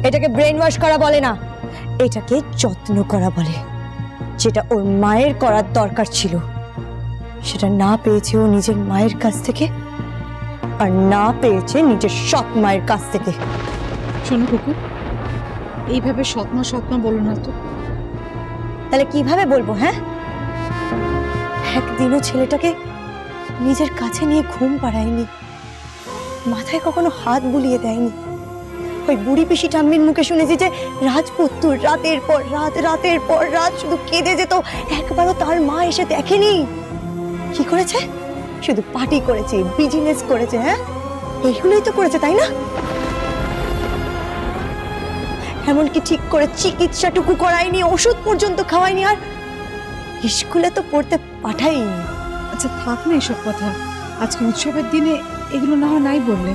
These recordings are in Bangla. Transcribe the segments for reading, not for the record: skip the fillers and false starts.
এটাকে ব্রেন ওয়াশ করা বলে না, এটাকে যত্ন করা বলে। যেটা ওর মায়ের করার দরকার ছিল সেটা না পেয়েছে ও নিজের মায়ের কাছ থেকে, আর না পেয়েছে নিজের সৎ মায়ের কাছ থেকে। শোনো কুকু, এইভাবে সৎমা সৎমা বলো না তো। তাহলে কিভাবে বলবো? হ্যাঁ, একদিনও ছেলেটাকে নিজের কাছে নিয়ে ঘুম পাড়ায়নি, মাথায় কখনো হাত বুলিয়ে দেয়নি। ওই বুড়ি পিসি ঠাম্মির মুখে শুনেছি যে রাজপুত্তুর রাতের পর রাত, রাতের পর রাত শুধু কেঁদে যেত, একবারও তার মা এসে দেখেনি। কি করেছে? শুধু পার্টি করেছে, বিজনেস করেছে। হ্যাঁ, এইগুলোই তো করেছে, তাই না? এমনকি ঠিক করে চিকিৎসাটুকু করায়নি, ওষুধ পর্যন্ত খাওয়ায়নি, আর স্কুলে তো পড়তে পাঠায়নি। আচ্ছা থাক না এসব কথা, আজকে উৎসবের দিনে এগুলো না হয় নাই বললে।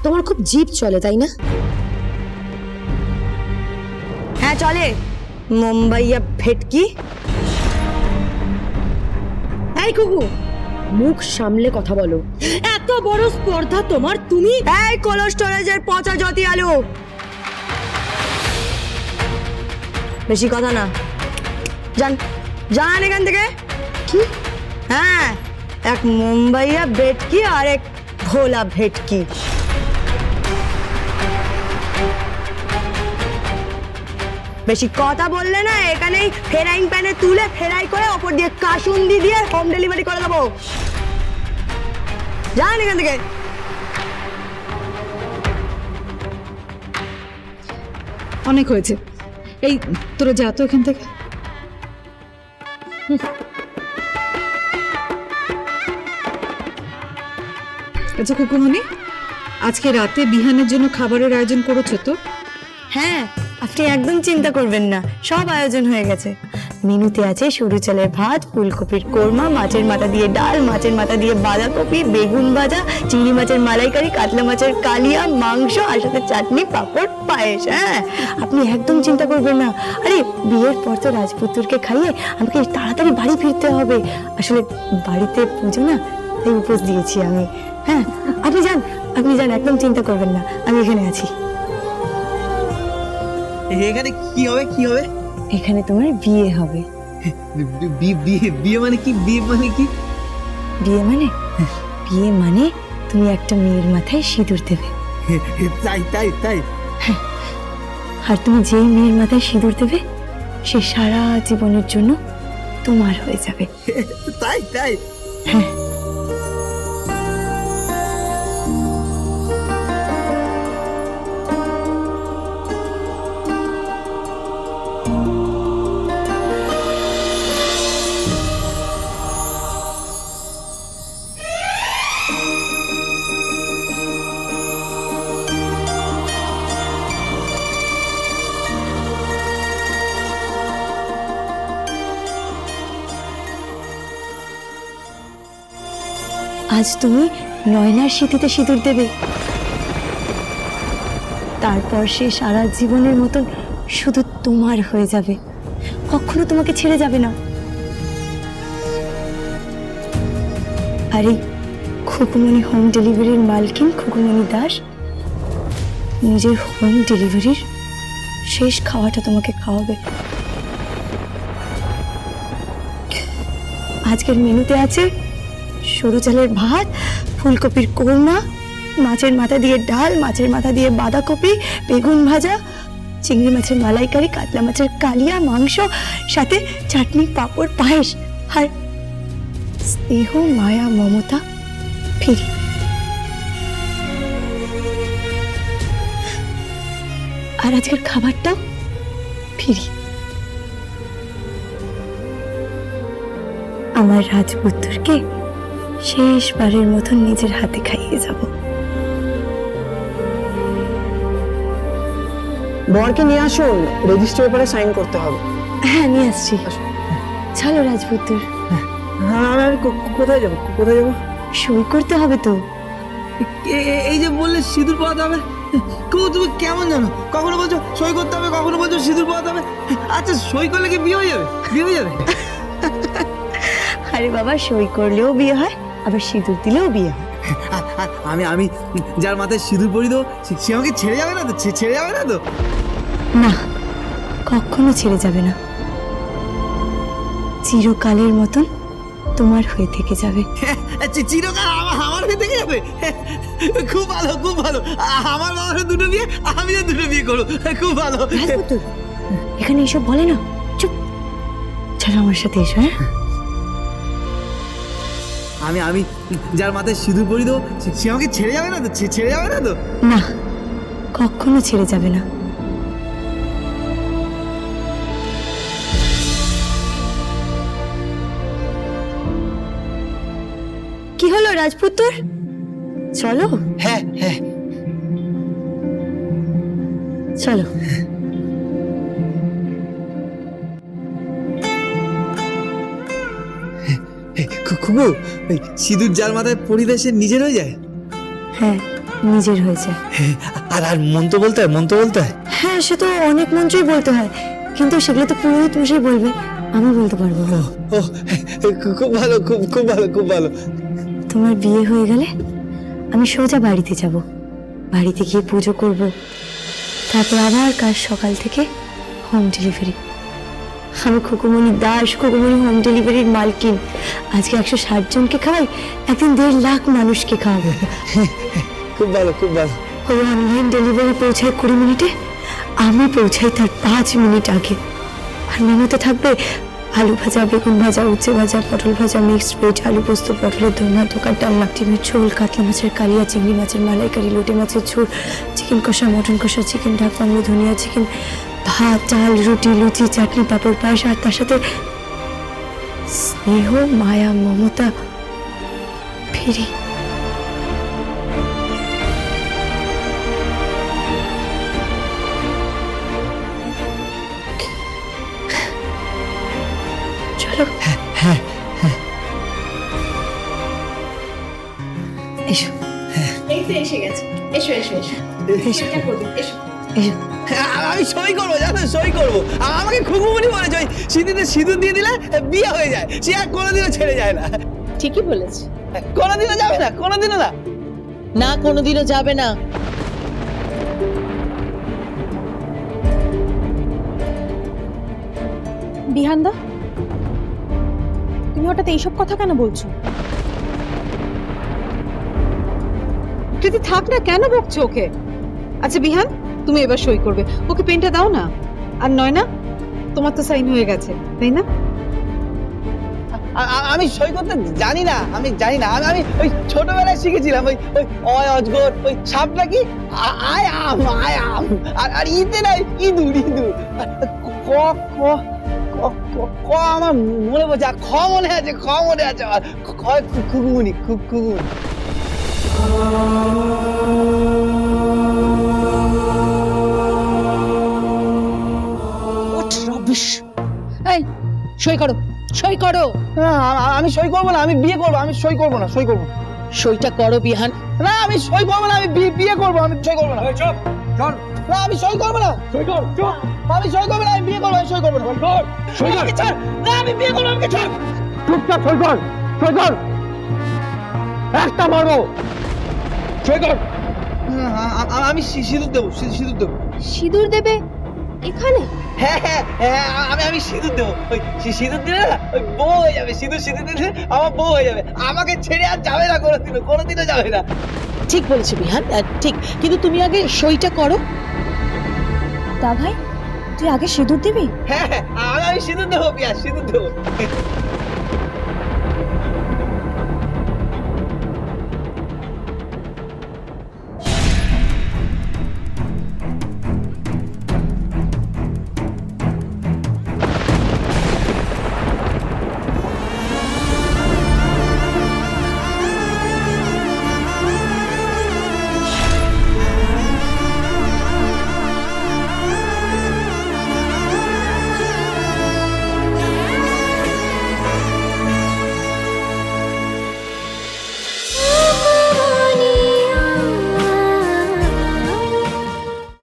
তোমার খুব জিভ চলে, তাই না? হ্যাঁ চলে, মুম্বাইয়া ভেটকি। এই কুকু, মুখ সামলে কথা বলো। এত বড় স্পর্ধা তোমার, তুমি এই কোলেস্টেরলের পচা জ্যোতি আলু, বেশি কথা না, যান যান এখান থেকে। কি? হ্যাঁ, এক মুম্বাইয়া ভেটকি আর এক ভোলা ভেটকি। বেশি কথা বললে না এখানেই ফ্রাইং প্যানে তুলে ফ্রাই করে ওপর দিয়ে কাসুন্দি দিয়ে হোম ডেলিভারি করে দেবো। যান এখান থেকে। অনেক হয়েছে, এই তোরা যা তো এখান থেকে। আচ্ছা কুকুমনি, আজকে রাতে বিহানের জন্য খাবারের আয়োজন করেছো তো? হ্যাঁ, আপনি একদম চিন্তা করবেন না, সব আয়োজন হয়ে গেছে। মেনুতে আছে সরু চালের ভাত, ফুলকপির কোরমা, মাছের মাথা দিয়ে ডাল, মাছের মাথা দিয়ে বাঁধাকপি, বেগুন ভাজা, চিংড়ি মাছের মালাইকারি, কাতলা মাছের কালিয়া, মাংস, আর সাথে চাটনি, পাঁপড়, পায়েস। হ্যাঁ, আপনি একদম চিন্তা করবেন না। আরে বিয়ের পর তো রাজপুত্রকে খাইয়ে আমাকে তাড়াতাড়ি বাড়ি ফিরতে হবে। আসলে বাড়িতে পুজো না, তাই উপোস দিয়েছি আমি। হ্যাঁ, আপনি যান, আপনি যান, একদম চিন্তা করবেন না, আমি এখানে আছি। এখানে কি হবে? কি হবে? এখানে তোমার বিয়ে হবে। বিয়ে মানে কি? বিয়ে মানে কি? বিয়ে মানে, বিয়ে মানে তুমি একটা মেয়ের মাথায় সিঁদুর দেবে। তাই তাই তাই আর তুমি যেই মেয়ের মাথায় সিঁদুর দেবে সে সারা জীবনের জন্য তোমার হয়ে যাবে। তাই তাই হ্যাঁ, আজ তুমি নয়নার স্মৃতিতে সিঁদুর দেবে, তারপর সে সারা জীবনের মতন শুধু তোমার হয়ে যাবে, কখনো তোমাকে ছেড়ে যাবে না। আরে খুকুমনি হোম ডেলিভারির মালকিন খুকুমনি দাস নিজের হোম ডেলিভারির শেষ খাওয়াটা তোমাকে খাওয়াবে। আজকের মেনুতে আছে সরু চালের ভাত, ফুলকপির কোরমা, মাছের মাথা দিয়ে ডাল, মাছের মাথা দিয়ে বাঁধাকপি, বেগুন ভাজা, চিংড়ি মাছের মালাইকারি, কাতলা মাছের কালিয়া, মাংস, সাথে চাটনি, পাঁপড়, পায়েস, আর স্নেহ, মায়া, মমতা ফিরি। আর আজকের খাবারটাও ফিরি। আমার রাজপুত্রকে শেষবারের মতন নিজের হাতে খাইয়ে যাব। বরকে নিয়ে আসুন, রেজিস্টার পেপারে সাইন করতে হবে। হ্যাঁ, নিয়ে আসছি। চলো রাজপুত্র। হ্যাঁ, আমি কোথায় যাবো? কোথায় যাবো? সই করতে হবে তো। এই যে বললে সিঁদুর পড়াতে হবে, তুমি কেমন জানো? কখনো বলছো সই করতে হবে, কখনো বলছো সিঁদুর পড়াতে হবে। আচ্ছা, সই করলে কি বিয়ে হয়ে যাবে? বিয়ে হয়ে যাবে। আরে বাবা, সই করলেও বিয়ে হয়, আবার সিঁদুর দিলেও বিয়ে হয়। আমি যার মাথায় সিঁদুর পরি দেবো সে আমাকে ছেড়ে যাবে না তো? ছেড়ে যাবে না তো? না, কখনো ছেড়ে যাবে না, চিরকালের মতন তোমার হয়ে থেকে যাবে। চিরকাল আমার হয়ে থেকে যাবে? খুব ভালো, খুব ভালো। আমার বাবার দুটো বিয়ে, আমিও দুটো বিয়ে করবো। খুব ভালো। রাজপুত্র, এখানে এসব বলে না, চুপ। চলো আমার সাথে এসো। হ্যাঁ, আমি যার মাথায় সিঁদুর পরি দেবো সে আমাকে ছেড়ে যাবে না তো? ছেড়ে যাবে না তো? না, কখনো ছেড়ে যাবে না। কি হলো রাজপুত্র, চলো। হ্যাঁ হ্যাঁ, চলো। খুবু সিঁদুর যার মাথায় পরিদে সে নিজের হয়ে যায়। হ্যাঁ, নিজের হয়েছে। আর মন্ত্র বলতে হয়, মন্ত্র বলতে হয়। হ্যাঁ, সে তো অনেক মন্ত্রই বলতে হয়, কিন্তু সেগুলো তো পুরোহিত মশাই বলবে, আমি বলতে পারবো না। ও, খুব ভালো, খুব ভালো, খুব ভালো। তোমার বিয়ে হয়ে গেলে আমি সোজা বাড়িতে যাব, বাড়িতে গিয়ে পুজো করব, তারপর আবার কাল সকাল থেকে হোম ডেলিভারি। আমি খুকুমণি দাস, খুকুমণি হোম ডেলিভারির মালকিন। আজকে 160 জনকে খাওয়াই, একদিন 1.5 লাখ মানুষকে খাওয়াবো। খুব ভালো, খুব ভালো। ওই অনলাইন ডেলিভারি পৌঁছায় 20 মিনিটে, আমি পৌঁছাই তার 5 মিনিট আগে। আর মেনুতে থাকবে আলু ভাজা, বেগুন ভাজা, উচ্ছে ভাজা, পটল ভাজা, মিক্সড ভেজ, আলু পোস্ত, পটলের দোরমা, দোকান ডালনা, ডিমের ঝোল, কাতলা মাছের কালিয়া, চিংড়ি মাছের মালাইকারি, লোটে মাছের ঝোল, চিকেন কষা, মটন কষা, চিকেন ঢাক বাংলো, ধনিয়া চিকেন, ভাত, ডাল, রুটি, লুচি, চাটনি, পাঁপড়, পায়েস, আর তার সাথে স্নেহ, মায়া, মমতা, ফিরি। চলো। এসো, এই তো এসে গেছে। এসো এসো এসো। এসো, এসো। এসো। আমি সই করবো, জানো, সই করবো। আমাকে খুকুমণি বলেছে ওই সিঁদুরে সিঁদুর দিয়ে দিলে বিয়ে হয়ে যায়, সে আর কোনোদিনও ছেড়ে যায় না। ঠিকই বলেছে। কোনোদিনও যাবে না, কোনোদিনও না। না, কোনোদিনও যাবে না। বিহানদা, তুমি হঠাৎ এইসব কথা কেন বলছো? যদি থাক না, কেন বকছো ওকে? আচ্ছা বিহান, তুমি এবার সই করবে, ওকে পেনটা দাও না। আর নয় না, তোমার তো সাইন হয়ে গেছে, তাই না? আমি সই করতে জানি না, আমি জানি না। আমি ওই ছোটবেলায় শিখেছিলাম, ওই ওই অয় অজগর, ওই সাপ নাকি আয় আম, আয় আম, আর ইতে নাই ইঁদুর, ইঁদুর। ক ক ক আমার মনে পড়ছে, আর খ মনে আছে, খ মনে আছে আমার। খুকুমণি, খুকুমণি। ওঠ রবিশ। এই, সই করো, সই করো। না, আমি সই করবো না, আমি বিয়ে করবো। আমি সই করবো না, সই করবো না। সইটা করো বিহান। না, আমি সই করবো না, আমি বিয়ে করবো। আমি সই করবো না। চল চল। না, আমি সই করবো না। সই কর, চল। আমি সই করবো না, আমি বিয়ে করবো। আমি সই করবো না। সই কর, সই কর। চল। না, আমি বিয়ে করবো। আমাকে চল। চুপচাপ সই কর, সই কর। একটা মারবো। সই কর। আমি সিঁদুর দেবো, সিঁদুর দেবো। সিঁদুর দেবে এখানে? হ্যাঁ হ্যাঁ হ্যাঁ, আমি সিঁদুর দেবো। ওই সিঁদুর দিলে না, ওই বউ হয়ে যাবে। সিঁদুর দিলে আমার বউ হয়ে যাবে। আমাকে ছেড়ে আর যাবে না কোনোদিনও, কোনোদিনও যাবে না। ঠিক বলেছো বিহান, ঠিক। কিন্তু তুমি আগে সইটা করো। তা ভাই, তুই আগে সিঁদুর দিবি? হ্যাঁ হ্যাঁ, আমি সিঁদুর দেবো, পিয়া সিঁদুর দেবো।